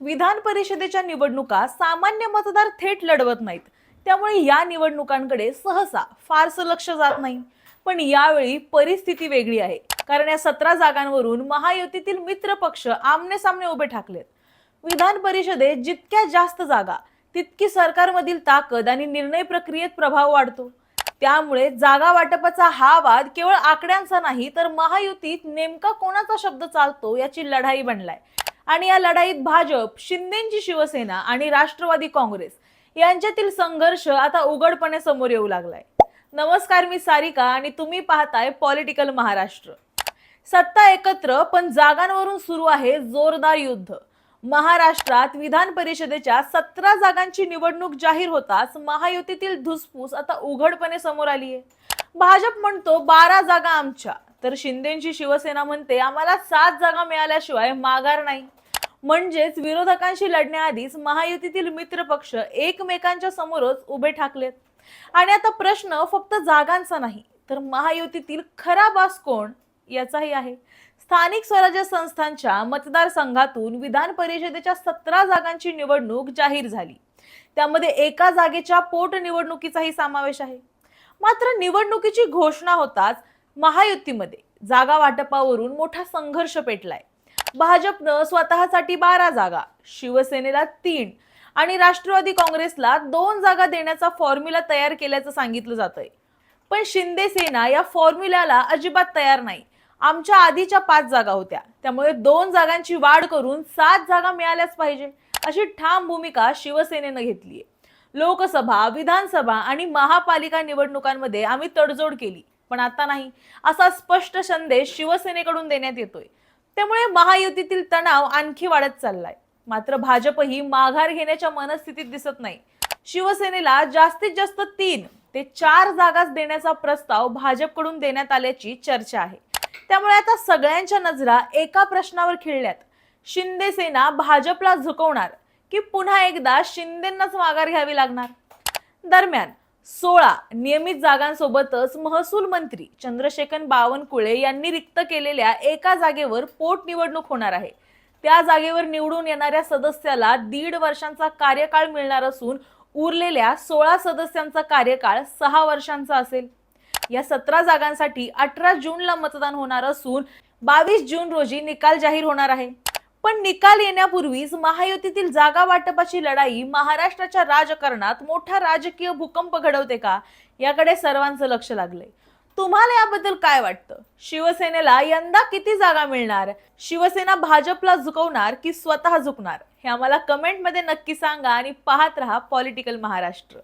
विधान परिषदेच्या निवडणुका सामान्य मतदार थेट लढवत नाहीत. त्यामुळे या निवडणुकांकडे सहसा फारसं लक्ष जात नाही. पण यावेळी परिस्थिती वेगळी आहे. कारण या 17 जागांवरून महायुतीतील मित्र पक्ष आमने सामने उभे ठाकलेत. विधान परिषदेत जितक्या जास्त जागा तितकी सरकारमधील ताकद आणि निर्णय प्रक्रियेत प्रभाव वाढतो. त्यामुळे जागा वाटपाचा हा वाद केवळ आकड्यांचा नाही, तर महायुतीत नेमका कोणाचा शब्द चालतो याची लढाई बनलाय. आणि या लढाईत भाजप, शिंदेची शिवसेना आणि राष्ट्रवादी काँग्रेस यांच्यातील संघर्ष आता उघडपणे समोर येऊ लागलाय. नमस्कार, मी सारिका आणि तुम्ही पाहताय पॉलिटिकल महाराष्ट्र. सत्ता एकत्र पण जागांवरून सुरू आहे जोरदार युद्ध. महाराष्ट्रात विधान परिषदेच्या 17 जागांची निवडणूक जाहीर होताच महायुतीतील धुसफूस आता उघडपणे समोर आली आहे. भाजप म्हणतो 12 जागा आमच्या, तर शिंदेची शिवसेना म्हणते आम्हाला 7 जागा मिळाल्याशिवाय माघार नाही. म्हणजेच विरोधकांशी लढण्याआधीच महायुतीतील मित्र पक्ष एकमेकांच्या समोरच उभे ठाकलेत. आणि आता प्रश्न फक्त जागांचा नाही, तर महायुतीतील खरा बास कोण याचाही आहे. स्थानिक स्वराज्य संस्थांच्या मतदारसंघातून विधान परिषदेच्या 17 जागांची निवडणूक जाहीर झाली. त्यामध्ये एका जागेच्या पोटनिवडणुकीचाही समावेश आहे. मात्र निवडणुकीची घोषणा होताच महायुतीमध्ये जागा वाटपावरून मोठा संघर्ष पेटलाय. भाजपनं स्वतःसाठी 12 जागा, शिवसेनेला 3 आणि राष्ट्रवादी काँग्रेसला 2 जागा देण्याचा फॉर्म्युला तयार केल्याचं सांगितलं जातंय. पण शिंदे सेना या फॉर्म्युल्याला अजिबात तयार नाही. आमच्या आधीच्या 5 जागा होत्या, त्यामुळे 2 जागांची वाढ करून 7 जागा मिळाल्याच पाहिजे, अशी ठाम भूमिका शिवसेनेनं घेतलीय. लोकसभा, विधानसभा आणि महापालिका निवडणुकांमध्ये आम्ही तडजोड केली, पण आता नाही, असा स्पष्ट संदेश शिवसेनेकडून देण्यात येतोय. त्यामुळे महायुतीतील तणाव आणखी वाढत चाललाय. मात्र भाजपही माघार घेण्याच्या मनस्थितीत दिसत नाही. शिवसेनेला जास्तीत जास्त 3 ते 4 जागाच देण्याचा प्रस्ताव भाजपकडून देण्यात आल्याची चर्चा आहे. त्यामुळे आता सगळ्यांच्या नजरा एका प्रश्नावर खिळल्यात. शिंदे सेना भाजपला झुकवणार की पुन्हा एकदा शिंदेंनाच माघार घ्यावी लागणार? दरम्यान 16 नियमित जागांसोबतच महसूल मंत्री चंद्रशेखर बावनकुळे यांनी रिक्त केलेल्या एका जागेवर पोटनिवडणूक होणार आहे. त्या जागेवर निवडून येणाऱ्या सदस्याला 1.5 वर्षांचा कार्यकाळ मिळणार असून उरलेल्या 16 सदस्यांचा कार्यकाळ 6 वर्षांचा असेल. या 17 जागांसाठी 18 जूनला मतदान होणार असून 22 जून रोजी निकाल जाहीर होणार आहे. पण निकाल येण्यापूर्वीच महायुतीतील जागा वाटपाची लढाई महाराष्ट्राच्या राजकारणात मोठा राजकीय भूकंप घडवते का, याकडे सर्वांचं लक्ष लागलंय. तुम्हाला याबद्दल काय वाटतं? शिवसेनेला यंदा किती जागा मिळणार? शिवसेना भाजपला झुकवणार की स्वतः झुकणार? हे आम्हाला कमेंटमध्ये नक्की सांगा आणि पाहत रहा पॉलिटिकल महाराष्ट्र.